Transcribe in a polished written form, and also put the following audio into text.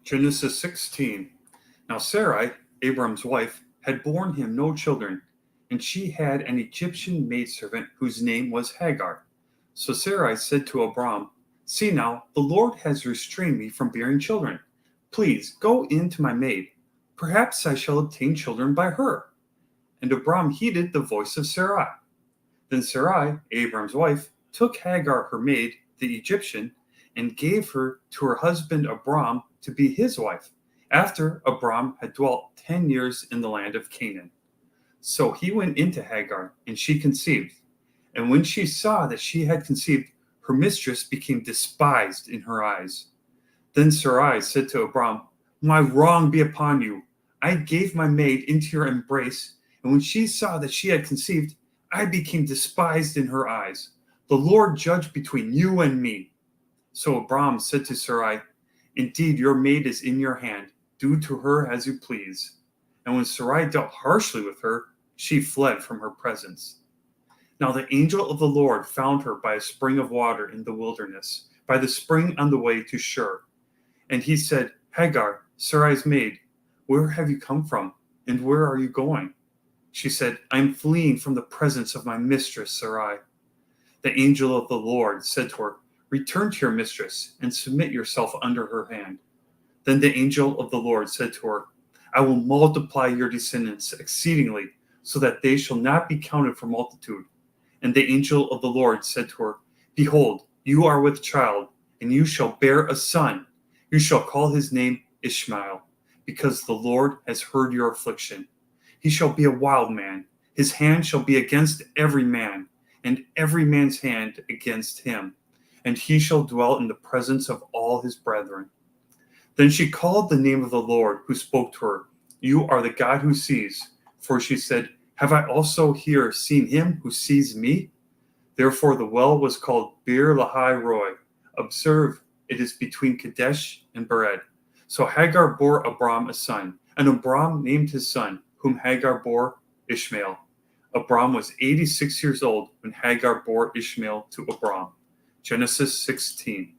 Genesis 16. Now Sarai, Abram's wife, had borne him no children, and she had an Egyptian maidservant whose name was Hagar. So Sarai said to Abram, "See now, the Lord has restrained me from bearing children. Please go in to my maid. Perhaps I shall obtain children by her." And Abram heeded the voice of Sarai. Then Sarai, Abram's wife, took Hagar her maid, the Egyptian, and gave her to her husband Abram to be his wife, after Abram had dwelt 10 years in the land of Canaan. So he went into Hagar, and she conceived. And when she saw that she had conceived, her mistress became despised in her eyes. Then Sarai said to Abram, "My wrong be upon you. I gave my maid into your embrace, and when she saw that she had conceived, I became despised in her eyes. The Lord judge between you and me." So Abram said to Sarai, "Indeed, your maid is in your hand. Do to her as you please." And when Sarai dealt harshly with her, she fled from her presence. Now the angel of the Lord found her by a spring of water in the wilderness, by the spring on the way to Shur. And he said, "Hagar, Sarai's maid, where have you come from, and where are you going?" She said, "I am fleeing from the presence of my mistress Sarai." The angel of the Lord said to her, "Return to your mistress and submit yourself under her hand." Then the angel of the Lord said to her, "I will multiply your descendants exceedingly, so that they shall not be counted for multitude." And the angel of the Lord said to her, "Behold, you are with child, and you shall bear a son. You shall call his name Ishmael, because the Lord has heard your affliction. He shall be a wild man. His hand shall be against every man, and every man's hand against him. And he shall dwell in the presence of all his brethren." Then she called the name of the Lord who spoke to her, "You are the God who sees." For she said, "Have I also here seen him who sees me?" Therefore the well was called Bir Lahai Roi. Observe, it is between Kadesh and Bered. So Hagar bore Abram a son, and Abram named his son, whom Hagar bore, Ishmael. Abram was 86 years old when Hagar bore Ishmael to Abram. Genesis 16.